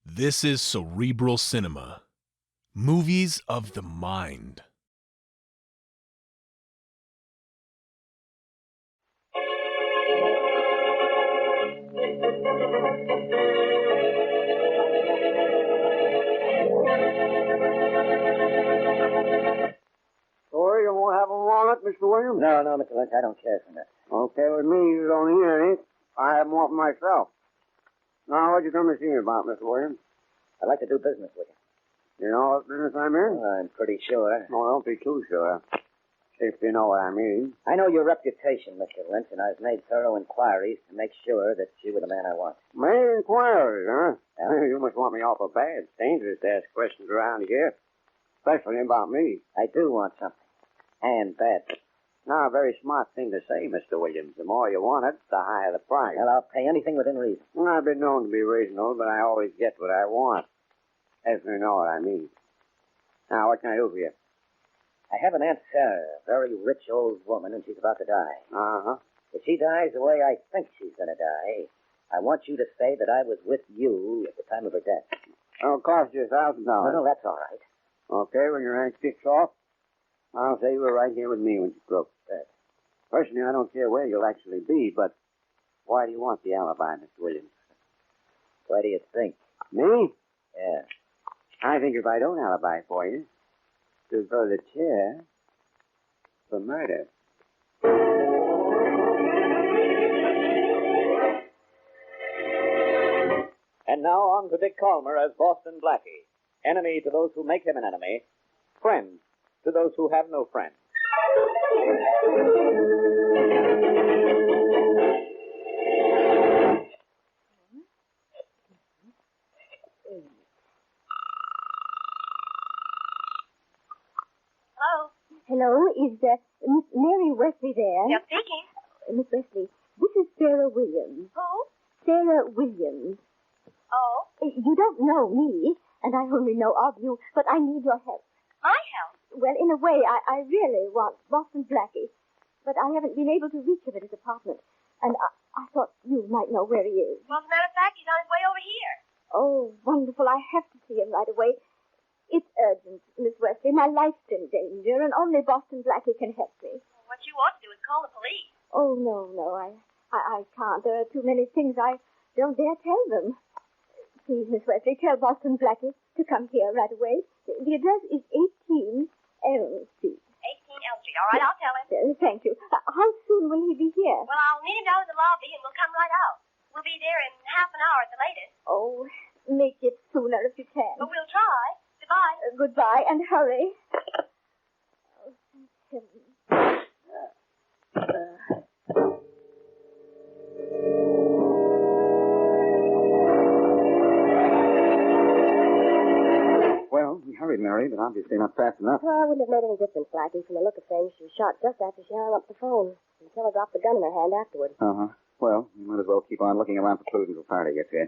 This is Cerebral Cinema. Movies of the mind. Sorry, you won't have a walnut, Mr. Williams? No, Mr. Lynch, I don't care for that. Okay with me, you don't hear any. I have more for myself. Now, what you come to see me about, Mr. Williams? I'd like to do business with you. You know what business I'm in? I'm pretty sure. Oh, don't be too sure. If you know what I mean. I know your reputation, Mr. Lynch, and I've made thorough inquiries to make sure that you were the man I want. Made inquiries, huh? Yeah. You must want me awful bad. It's dangerous to ask questions around here. Especially about me. I do want something. And bad. Now, a very smart thing to say, Mr. Williams. The more you want it, the higher the price. Well, I'll pay anything within reason. Well, I've been known to be reasonable, but I always get what I want. If you know what I mean. Now, what can I do for you? I have an Aunt Sarah, a very rich old woman, and she's about to die. Uh-huh. If she dies the way I think she's going to die, I want you to say that I was with you at the time of her death. It'll cost you $1,000. No, that's all right. Okay, when your aunt kicks off, I'll say you were right here with me when she broke. Personally, I don't care where you'll actually be, but why do you want the alibi, Mr. Williams? Why do you think? Me? Yeah. I think if I don't alibi for you, you'll go to the chair for murder. And now on to Dick Calmer as Boston Blackie. Enemy to those who make him an enemy. Friend to those who have no friends. Hello, is Miss Mary Wesley there? Yes, speaking. Miss Wesley, this is Sarah Williams. Who? Sarah Williams. Oh, You don't know me, and I only know of you, but I need your help. my help. Well, in a way, I really want Boston Blackie, but I haven't been able to reach him at his apartment, and I thought you might know where he is. Well, as a matter of fact, he's on his way over here. Oh, wonderful. I have to see him right away. It's urgent, Miss Wesley. My life's in danger, and only Boston Blackie can help me. Well, what you ought to do is call the police. Oh, no, I can't. There are too many things I don't dare tell them. Please, Miss Wesley, tell Boston Blackie to come here right away. The address is 18 Elm Street. 18 Elm Street. All right, I'll tell him. Thank you. How soon will he be here? Well, I'll meet him down in the lobby, and we'll come right out. We'll be there in half an hour at the latest. Oh, make it sooner if you can. But we'll try. Goodbye. Goodbye, and hurry. Oh, thank heaven. Well, we hurried, Mary, but obviously not fast enough. Well, it wouldn't have made any difference, Blackie. From the look of things, she was shot just after she hung up the phone. The killer dropped the gun in her hand afterward. Uh-huh. Well, we might as well keep on looking around for clues until Faraday gets here.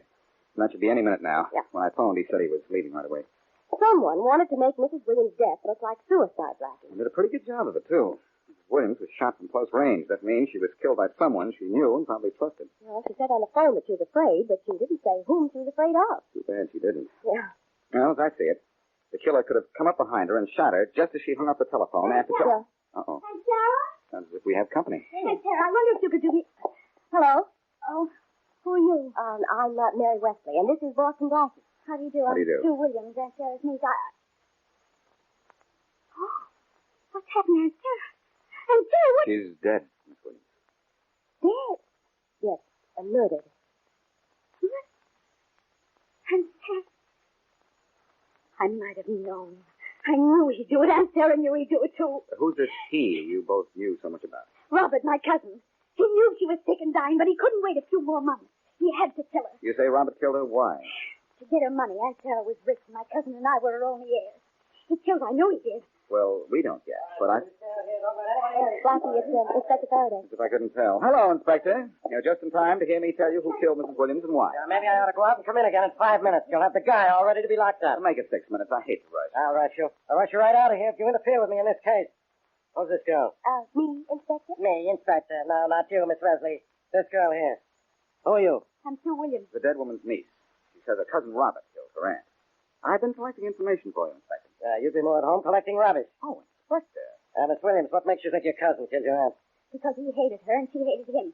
And that should be any minute now. Yeah. When I phoned, he said he was leaving right away. Someone wanted to make Mrs. Williams' death look like suicide, Blackie. And did a pretty good job of it, too. Mrs. Williams was shot from close range. That means she was killed by someone she knew and probably trusted. Well, she said on the phone that she was afraid, but she didn't say whom she was afraid of. Too bad she didn't. Yeah. Well, as I see it, the killer could have come up behind her and shot her just as she hung up the telephone after... Sarah. Uh-oh. Hey, Sarah? Sounds as if we have company. Hey, Sarah, I wonder if you could do me... Hello? Oh, who are you? I'm Mary Wesley, and this is Boston Blackie. How do you do? How do you do? I'm Sue Williams, Aunt Sarah's niece. Oh, what's happened, Aunt Sarah? Aunt Sarah, what... She's dead, Miss Williams. Dead? Yes, murdered. What? Aunt Sarah... I might have known. I knew he'd do it. Aunt Sarah knew he'd do it, too. Who's this he you both knew so much about? Robert, my cousin. He knew she was sick and dying, but he couldn't wait a few more months. He had to kill her. You say Robert killed her? Why? To get her money, Aunt Sarah was rich, and my cousin and I were her only heirs. He killed her. I know he did. Well, we don't yet, but I... Blackie, it's Inspector Faraday. As if I couldn't tell. Hello, Inspector. You're just in time to hear me tell you who killed Mrs. Williams and why. Maybe I ought to go out and come in again in 5 minutes. You'll have the guy all ready to be locked up. Make it 6 minutes. I hate to rush. I'll rush you. I'll rush you right out of here if you interfere with me in this case. Who's this girl? Me, Inspector? Me, Inspector. No, not you, Miss Wesley. This girl here. Who are you? I'm Sue Williams. The dead woman's niece. She says her cousin Robert killed Grant. I've been collecting information for you, Inspector. You'd be more at home collecting rubbish. Oh, Inspector. Miss Williams, what makes you think your cousin killed your aunt? Because he hated her and she hated him.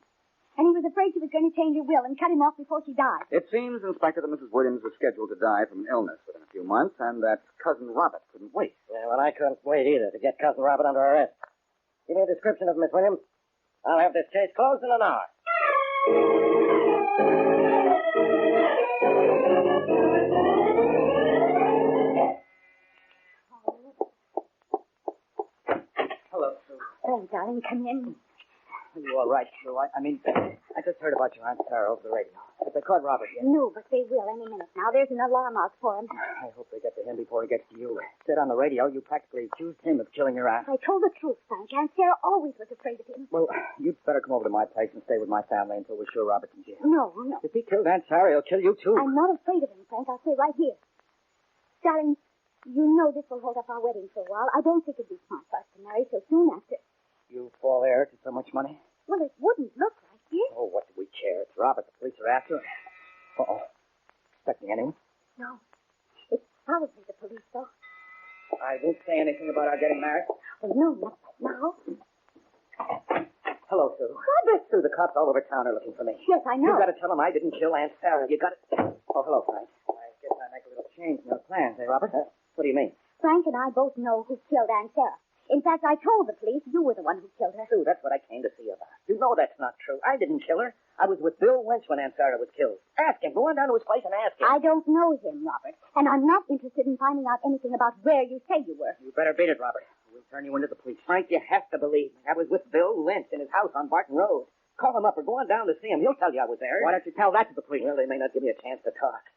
And he was afraid she was going to change her will and cut him off before she died. It seems, Inspector, that Mrs. Williams was scheduled to die from an illness within a few months, and that Cousin Robert couldn't wait. Yeah, well, I couldn't wait either to get Cousin Robert under arrest. Give me a description of Miss Williams. I'll have this case closed in an hour. Hello, Sue. Oh, darling, come in. Are you all right, Sue? I just heard about your Aunt Sarah over the radio. Have they caught Robert yet? No, but they will any minute now. There's an alarm out for him. I hope they get to him before he gets to you. Said on the radio you practically accused him of killing your aunt. I told the truth, Frank. Aunt Sarah always was afraid of him. Well, you'd better come over to my place and stay with my family until we're sure Robert's in jail. No. If he killed Aunt Sarah, he'll kill you, too. I'm not afraid of him, Frank. I'll stay right here. Darling, you know this will hold up our wedding for a while. I don't think it'd be smart for us to marry so soon after. You fall heir to so much money? Well, it wouldn't look like it. Oh, what do we care? It's Robert. The police are after him. Uh-oh. Expecting anyone? No. It's probably the police, though. I won't say anything about our getting married. Well, no, not now. Hello, Sue. Robert! Sue, the cops all over town are looking for me. Yes, I know. You've got to tell them I didn't kill Aunt Sarah. You got to... Oh, hello, Frank. I guess I make a little change in your plans, eh, Robert? What do you mean? Frank and I both know who killed Aunt Sarah. In fact, I told the police you were the one who killed her. Sue, that's what I came to see you about. You know that's not true. I didn't kill her. I was with Bill Lynch when Aunt Sarah was killed. Ask him. Go on down to his place and ask him. I don't know him, Robert. And I'm not interested in finding out anything about where you say you were. You better beat it, Robert. We'll turn you into the police. Frank, you have to believe me. I was with Bill Lynch in his house on Barton Road. Call him up or go on down to see him. He'll tell you I was there. Why don't you tell that to the police? Well, they may not give me a chance to talk.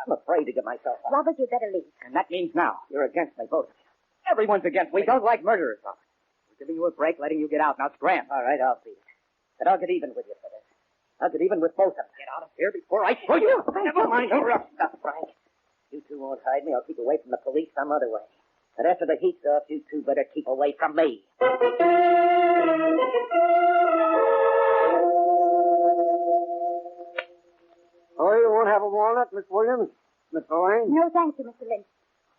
I'm afraid to get myself out. Robert, you better leave. And that means now. You're against me, both of you. Everyone's against me. We don't like murderers, Robert. We're giving you a break, letting you get out. Now, scram. All right, I'll beat it. But I'll get even with you for this. I'll get even with both of you. Get out of here before I show you. Never mind the rough stuff, Frank. You two won't hide me. I'll keep away from the police some other way. And after the heat's off, you two better keep away from me. Oh, you won't have a walnut, Miss Williams? Mr. Lane? No, thank you, Mr. Lynch.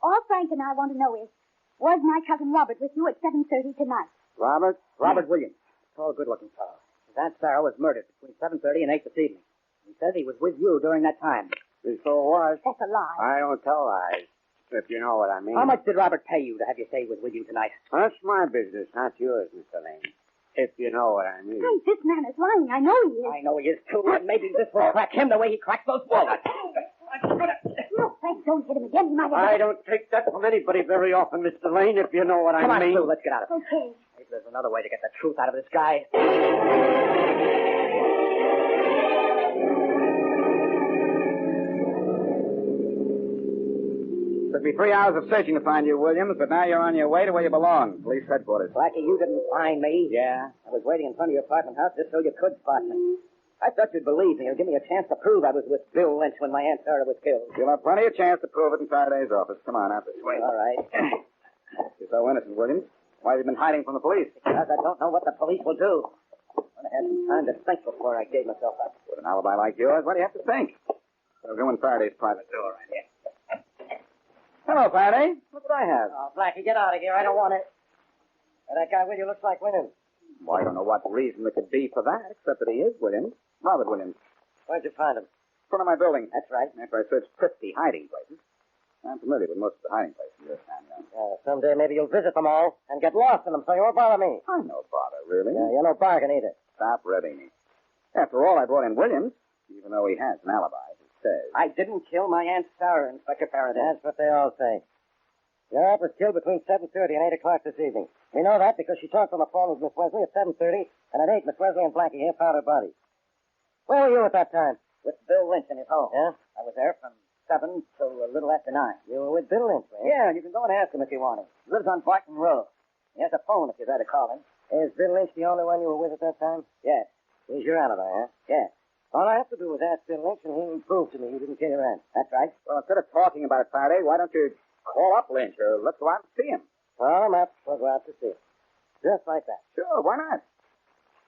All Frank and I want to know is, was my cousin Robert with you at 7:30 tonight? Robert? Robert Williams. Tall, good-looking fellow. His Aunt Sarah was murdered between 7:30 and 8 this evening. He says he was with you during that time. He sure was. That's a lie. I don't tell lies, if you know what I mean. How much did Robert pay you to have you say he was with you tonight? That's my business, not yours, Mr. Lane. If you know what I mean. Frank, this man is lying. I know he is. I know he is, too, and maybe this will crack him the way he cracked those walnuts. No, Frank, don't hit him again. He might have... I don't take that from anybody very often, Mr. Lane, if you know what Come I on, mean. Sue, let's get out of here. Okay. Maybe there's another way to get the truth out of this guy. Took me 3 hours of searching to find you, Williams, but now you're on your way to where you belong, police headquarters. Blackie, you didn't find me. Yeah? I was waiting in front of your apartment house just so you could spot me. I thought you'd believe me or give me a chance to prove I was with Bill Lynch when my Aunt Sarah was killed. You'll have plenty of chance to prove it in Faraday's office. Come on, out this way. All right. You're so innocent, Williams. Why have you been hiding from the police? Because I don't know what the police will do. I want to have some time to think before I gave myself up. With an alibi like yours, what do you have to think? We'll go in Faraday's private door right here. Hello, Faraday. Look what I have. Oh, Blackie, get out of here. I don't want it. And that guy with you looks like Williams. Well, I don't know what reason there could be for that, except that he is Williams. Robert Williams. Where'd you find him? In front of my building. That's right. After I searched 50 hiding places. I'm familiar with most of the hiding places in this town, you know. Someday maybe you'll visit them all and get lost in them so you won't bother me. I'm no bother, really. Yeah, you're no bargain either. Stop ribbing me. After all, I brought in Williams, even though he has an alibi, as he says. I didn't kill my Aunt Sarah, Inspector Faraday. That's what they all say. Your aunt was killed between 7:30 and 8 o'clock this evening. We know that because she talked on the phone with Miss Wesley at 7:30, and at 8, Miss Wesley and Blackie here found her body. Where were you at that time? With Bill Lynch in his home. Yeah? I was there from 7 till a little after 9. You were with Bill Lynch, eh? Yeah, you can go and ask him if you want him. He lives on Barton Road. He has a phone if you'd rather call him. Is Bill Lynch the only one you were with at that time? Yes. He's your alibi, huh? Yes. All I have to do is ask Bill Lynch, and he'll prove to me you didn't kill your aunt. That's right. Well, instead of talking about it, Faraday, why don't you call up Lynch or let's go out and see him? Call him up. We'll go out to see him. Just like that. Sure, why not?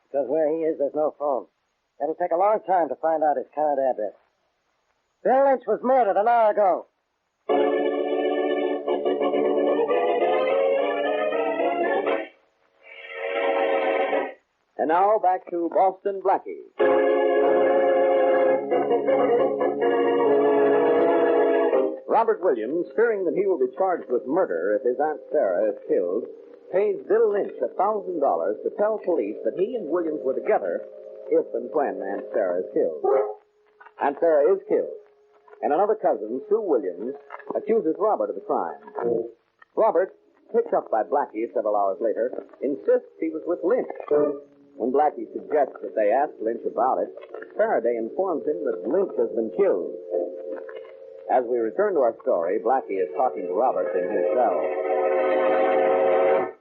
Because where he is, there's no phone. It'll take a long time to find out his current address. Bill Lynch was murdered an hour ago. And now back to Boston Blackie. Robert Williams, fearing that he will be charged with murder if his Aunt Sarah is killed, pays Bill Lynch $1,000 to tell police that he and Williams were together if and when Aunt Sarah is killed. Aunt Sarah is killed, and another cousin, Sue Williams, accuses Robert of the crime. Robert, picked up by Blackie several hours later, insists he was with Lynch. When Blackie suggests that they ask Lynch about it, Faraday informs him that Lynch has been killed. As we return to our story, Blackie is talking to Robert in his cell.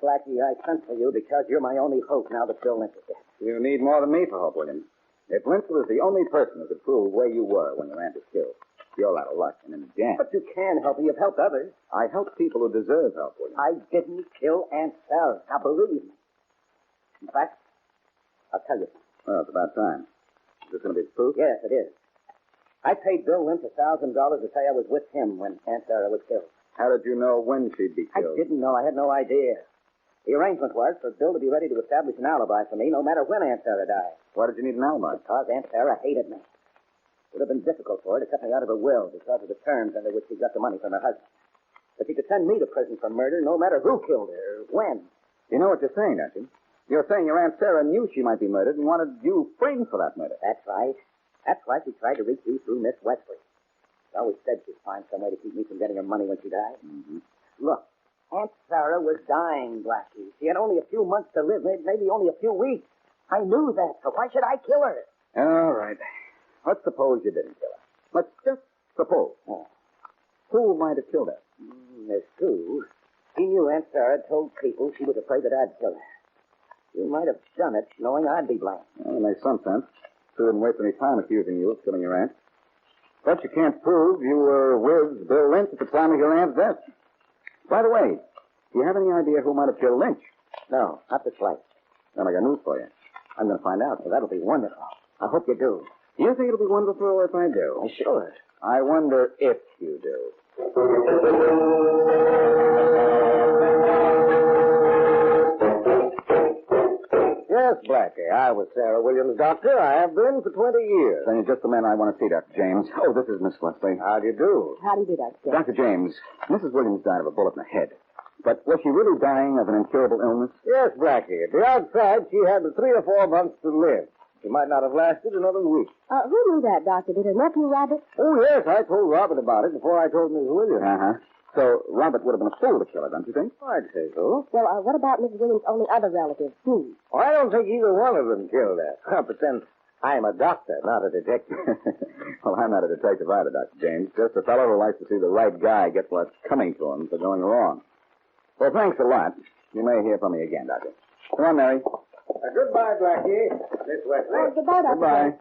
Blackie, I sent for you because you're my only hope now that Bill Lynch is dead. You need more than me for hope, Williams. If Lynch was the only person who could prove where you were when your aunt was killed, you're out of luck and in the jam. But you can help me. You've helped others. I help people who deserve help, Williams. I didn't kill Aunt Sarah. Now, believe me. In fact, I'll tell you. Well, it's about time. Is this going to be the proof? Yes, it is. I paid Bill Lynch $1,000 to say I was with him when Aunt Sarah was killed. How did you know when she'd be killed? I didn't know. I had no idea. The arrangement was for Bill to be ready to establish an alibi for me no matter when Aunt Sarah died. Why did you need an alibi? Because Aunt Sarah hated me. It would have been difficult for her to cut me out of her will because of the terms under which she got the money from her husband. But she could send me to prison for murder no matter who killed her or when. You know what you're saying, don't you? You're saying your Aunt Sarah knew she might be murdered and wanted you framed for that murder. That's right. That's why she tried to reach you through Miss Wesley. She always said she'd find some way to keep me from getting her money when she died. Mm-hmm. Look, Aunt Sarah was dying, Blackie. She had only a few months to live, maybe only a few weeks. I knew that, so why should I kill her? All right. Let's suppose you didn't kill her. Let's just suppose. Oh. Who might have killed her? There's Sue. She knew Aunt Sarah told people she was afraid that I'd kill her. She might have done it knowing I'd be blamed. Well, it makes some sense. Sue didn't waste any time accusing you of killing your aunt. But you can't prove you were with Bill Lynch at the time of your aunt's death. By the way, do you have any idea who might have killed Lynch? No, not the slightest. Then I got news for you. I'm going to find out. Well, that'll be wonderful. I hope you do. Do you think it'll be wonderful if I do? Sure. I wonder if you do. Yes, Blackie. I was Sarah Williams' doctor. I have been for 20 years. Then you're just the man I want to see, Dr. James. Oh, this is Miss Wesley. How do you do? How do you do, Dr. Dr. James, Mrs. Williams died of a bullet in the head. But was she really dying of an incurable illness? Yes, Blackie. At the outside, she had 3 or 4 months to live. She might not have lasted another week. Who knew that, Doctor? Did her nephew Robert? Oh, yes, I told Robert about it before I told Miss Williams. Uh-huh. So Robert would have been a fool to kill her, don't you think? I'd say so. Well, what about Mrs. Williams' only other relative, Sue? Well, I don't think either one of them killed her. But then, I'm a doctor, not a detective. Well, I'm not a detective either, Dr. James. Just a fellow who likes to see the right guy get what's coming to him for going wrong. Well, thanks a lot. You may hear from me again, Doctor. Come on, Mary. Goodbye, Blackie. Miss Wesley. Goodbye, Dr. Goodbye.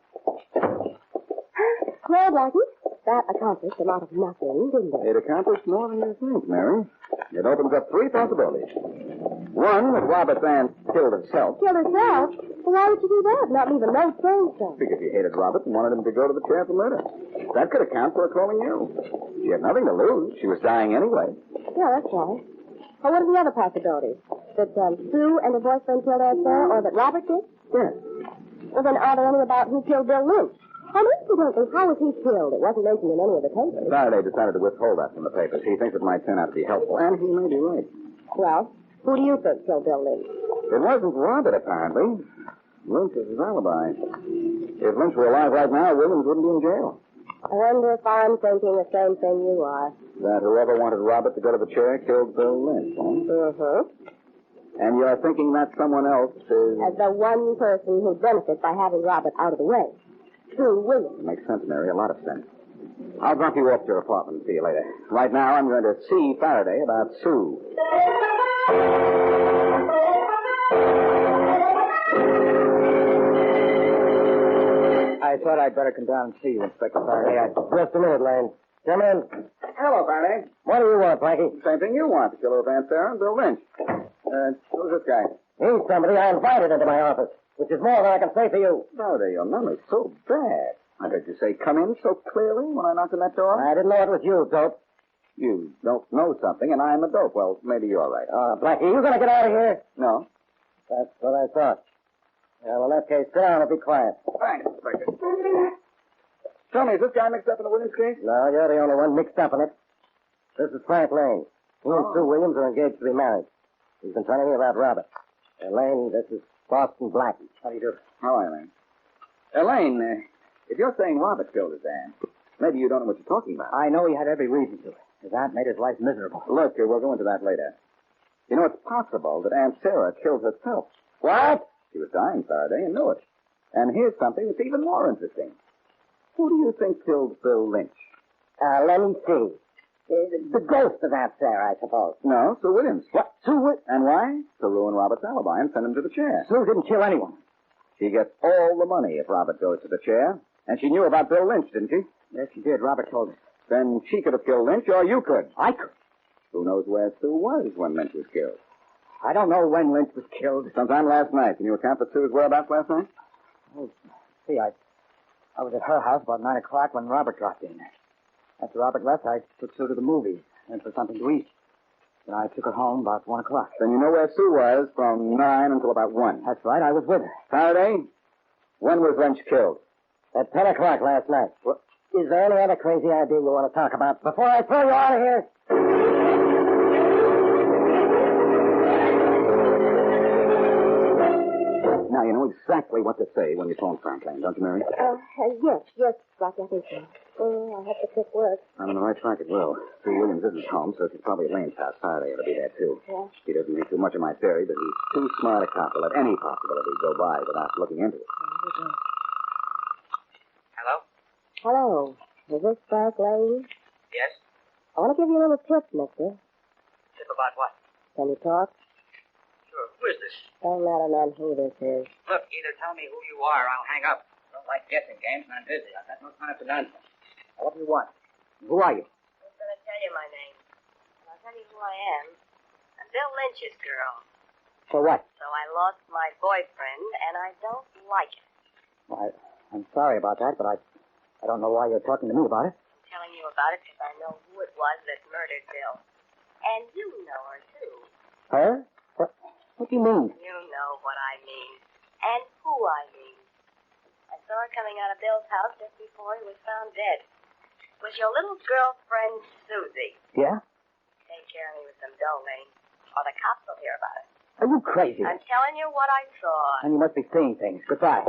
Well, Blackie, that accomplished a lot of nothing, didn't it? It accomplished more than you think, Mary. It opens up 3 possibilities. One, that Robert's aunt killed herself. Killed herself? Well, why would you do that? Not leave a note saying so. Because she hated Robert and wanted him to go to the chair for murder. That could account for her calling you. She had nothing to lose. She was dying anyway. Yeah, that's right. Well, what are the other possibilities? That Sue and her boyfriend killed Aunt Sarah, or that Robert did? Yes. Well, then are there any about who killed Bill Lynch? And incidentally, how was he killed? It wasn't mentioned in any of the papers. Faraday decided to withhold that from the papers. He thinks it might turn out to be helpful, and he may be right. Well, who do you think killed Bill Lynch? It wasn't Robert, apparently. Lynch is his alibi. If Lynch were alive right now, Williams wouldn't be in jail. I wonder if I'm thinking the same thing you are. That whoever wanted Robert to go to the chair killed Bill Lynch, huh? Uh-huh. And you're thinking that someone else is... As the one person who'd benefit by having Robert out of the way. Sue Williams. Makes sense, Mary. A lot of sense. I'll drop you off to your apartment and see you later. Right now, I'm going to see Faraday about Sue. I thought I'd better come down and see you, Inspector Faraday. Just a minute, Lane. Come in. Hello, Faraday. What do you want, Blackie? Same thing you want, the killer of Aunt Sarah and Bill Lynch. Who's this guy? He's somebody I invited into my office, which is more than I can say for you. Faraday, your memory's so bad. I heard you say come in so clearly when I knocked on that door. I didn't know it was you, Dope. You don't know something, and I'm a dope. Well, maybe you're right. Blackie, you going to get out of here? No. That's what I thought. Well, in that case, sit down and be quiet. Thanks, Inspector. Tell me, is this guy mixed up in the Williams case? No, you're the only one mixed up in it. This is Frank Lane. He and Sue Williams are engaged to be married. He's been telling me about Robert. Lane, this is Boston Blackie. How do you do? How are you, Lane? Elaine, if you're saying Robert killed his aunt, maybe you don't know what you're talking about. I know he had every reason to. His aunt made his life miserable. Look, we'll go into that later. You know, it's possible that Aunt Sarah killed herself. What? She was dying Faraday and knew it. And here's something that's even more interesting. Who do you think killed Bill Lynch? Let me see. The ghost of Aunt Sarah, I suppose. No, Sue Williams. What? Sue Williams? And why? To ruin Robert's alibi and send him to the chair. Sue didn't kill anyone. She gets all the money if Robert goes to the chair. And she knew about Bill Lynch, didn't she? Yes, she did. Robert told us. Then she could have killed Lynch, or you could. I could. Who knows where Sue was when Lynch was killed? I don't know when Lynch was killed. Sometime last night. Can you account for Sue's whereabouts last night? Oh, see, I was at her house about 9 o'clock when Robert dropped in. After Robert left, I took Sue to the movies and for something to eat. Then I took her home about 1 o'clock. Then you know where Sue was from 9 until about 1. That's right. I was with her. Faraday, when was Lynch killed? At 10 o'clock last night. What? Is there any other crazy idea you want to talk about before I throw you out of here? Now, you know exactly what to say when you phone Frank Lane, don't you, Mary? Yes, Blackie, I think so. Oh, I have to quit work. I'm on the right track as well. Sue Williams isn't home, so she's probably at Lane's house. Faraday ought to be there, too. Yeah? He doesn't think too much of my theory, but he's too smart a cop to let any possibility go by without looking into it. Hello? Hello. Is this Frank Lane? Yes? I want to give you a little tip, mister. Tip about what? Can you talk? Sure. Who is this? Don't matter none who this is. Look, either tell me who you are or I'll hang up. I don't like guessing games and I'm busy. I've got no time for nonsense. What do you want? Who are you? I was going to tell you my name. And I'll tell you who I am. I'm Bill Lynch's girl. For what? So I lost my boyfriend, and I don't like it. I'm sorry about that, but I don't know why you're talking to me about it. I'm telling you about it because I know who it was that murdered Bill. And you know her, too. Her? What do you mean? You know what I mean. And who I mean. I saw her coming out of Bill's house just before he was found dead. It was your little girlfriend, Susie. Yeah? Take care of me with some dough, Lane, or the cops will hear about it. Are you crazy? I'm telling you what I saw. And you must be seeing things. Goodbye.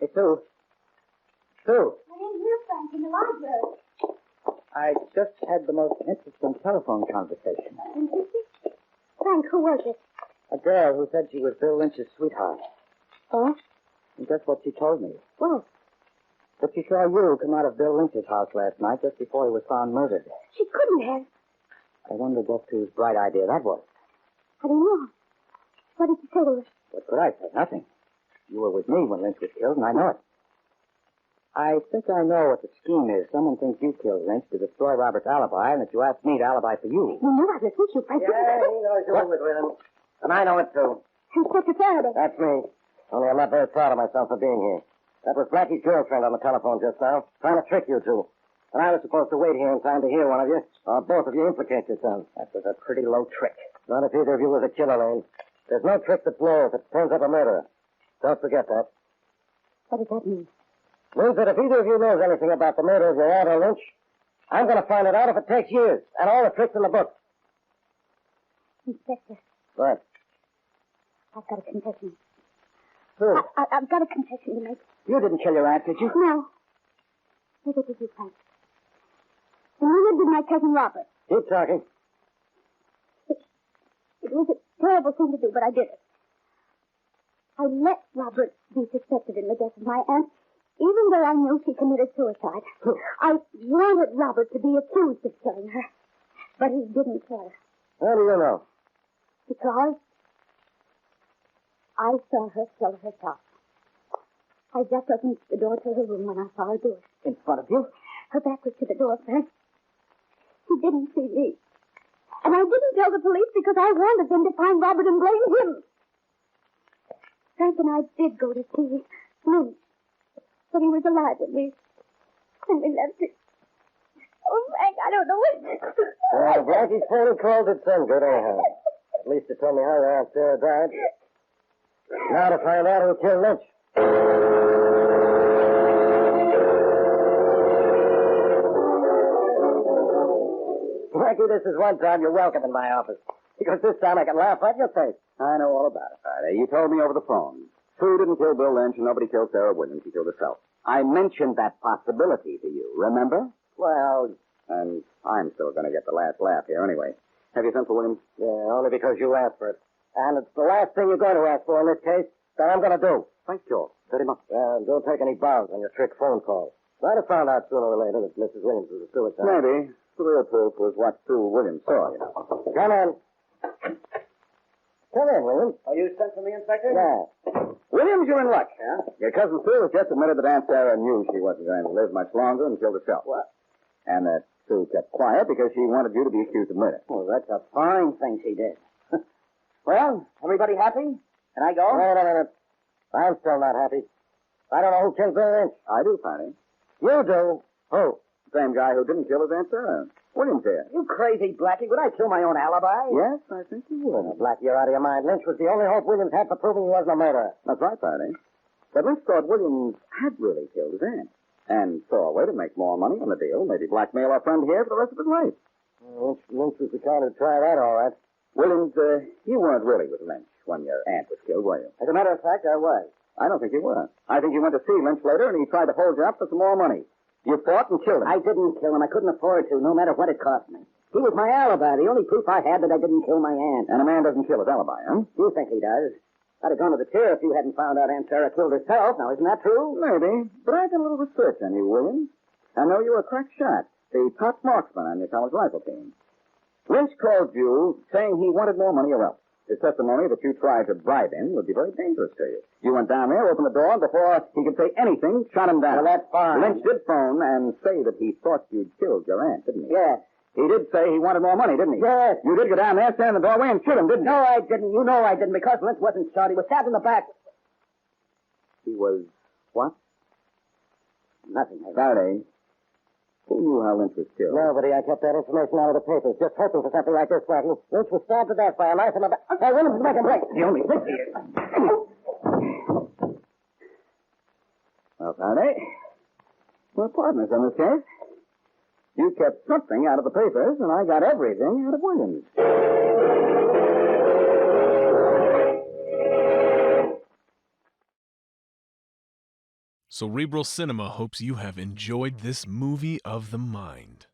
Hey, Sue. Sue. I didn't hear Frank in the library. I just had the most interesting telephone conversation. Frank, who was it? A girl who said she was Bill Lynch's sweetheart. Oh? And just what she told me. Well, That she saw you come out of Bill Lynch's house last night just before he was found murdered. she couldn't have. I wonder just whose bright idea that was. I don't know. What did you say to her? What could I say? Nothing. You were with me when Lynch was killed, and I know it. I think I know what the scheme is. Someone thinks you killed Lynch to destroy Robert's alibi, and that you asked me to alibi for you. You know I listened to you, Frank. he knows you were with him. And I know it, too. Inspector Faraday. That's me. Only I'm not very proud of myself for being here. That was Blackie's girlfriend on the telephone just now, trying to trick you two. And I was supposed to wait here in time to hear one of you, or both of you implicate yourselves. That was a pretty low trick. Not if either of you was a killer, Lane. There's no trick that blows if it turns up a murderer. Don't forget that. What does that mean? Means that if either of you knows anything about the murder of your aunt or Lynch, I'm going to find it out if it takes years, and all the tricks in the book. Inspector, What? I've got a confession. Who? I've got a confession to make. You didn't kill your aunt, did you? No. Neither did you, Frank. And neither did my cousin Robert. Keep talking. It was a terrible thing to do, but I did it. I let Robert be suspected in the death of my aunt, even though I knew she committed suicide. I wanted Robert to be accused of killing her, but he didn't kill her. How do you know? Because I saw her kill herself. I just opened the door to her room when I saw her do it. In front of you? Her back was to the door, Frank. She didn't see me. And I didn't tell the police because I wanted them to find Robert and blame him. Frank and I did go to see Lynch. That he was alive when we left it. Oh, Frank, I don't know what... Well, Blackie's phone called it some good, anyhow. At least it told me how your Aunt Sarah died. Now to find out who killed Lynch. Blackie, this is one time you're welcome in my office. Because this time I can laugh right in your face. I know all about it, Faraday. You told me over the phone. Sue didn't kill Bill Lynch, and nobody killed Sarah Williams. She killed herself. I mentioned that possibility to you, remember? Well, And I'm still going to get the last laugh here anyway. Have you sent for Williams? yeah, only because you asked for it. And it's the last thing you're going to ask for in this case that I'm going to do. Thanks, Joe. Set him up. Don't take any bows on your trick phone call. I'd have found out sooner or later that Mrs. Williams was a suicide. Maybe. The real proof was what Sue Williams saw, you know. Come in. Come in, Williams. Oh, you sent for me, Inspector? Yeah. Williams, you're in luck. Yeah? Your cousin Sue has just admitted that Aunt Sarah knew she wasn't going to live much longer and killed herself. What? And that Sue kept quiet because she wanted you to be accused of murder. Well, that's a fine thing she did. Well, everybody happy? Can I go? Wait a minute. I'm still not happy. I don't know who killed Bill Lynch. I do, Fanny. You do. Who? Same guy who didn't kill his Aunt Sarah. Williams here. You crazy, Blackie. Would I kill my own alibi? Yes, I think you would. Well, Blackie, you're out of your mind. Lynch was the only hope Williams had for proving he wasn't a murderer. That's right, Fanny. But Lynch thought Williams had really killed his aunt and saw a way to make more money on the deal, maybe blackmail our friend here for the rest of his life. Lynch was the kind to try that, all right. Williams, you weren't really with Lynch when your aunt was killed, were you? As a matter of fact, I was. I don't think you were. I think you went to see Lynch later and he tried to hold you up for some more money. You fought and killed him. I didn't kill him. I couldn't afford to, no matter what it cost me. He was my alibi, the only proof I had that I didn't kill my aunt. And a man doesn't kill his alibi, huh? You think he does? I'd have gone to the chair if you hadn't found out Aunt Sarah killed herself. Now, isn't that true? Maybe. But I did a little research on you, Williams. I know you were a crack shot, the top marksman on your college rifle team. Lynch called you saying he wanted more money or else. His testimony that you tried to bribe him would be very dangerous to you. You went down there, opened the door, and before he could say anything, shot him down. Well, that's fine. Lynch did phone and say that he thought you'd killed your aunt, didn't he? Yes. He did say he wanted more money, didn't he? Yes. You did go down there, stand in the doorway, and shoot him, didn't you? No, I didn't. You know I didn't, because Lynch wasn't shot. He was stabbed in the back. He was what? Nothing. Faraday. Who knew how Lynch was killed? Nobody. I kept that information out of the papers, just hoping for something like this, Blackie. Lynch was stabbed to death by a knife in the back. Hey, Williams, make him break. The only thing is... Well, Faraday, we're partners in this case. You kept something out of the papers, and I got everything out of Williams. Cerebral Cinema hopes you have enjoyed this movie of the mind.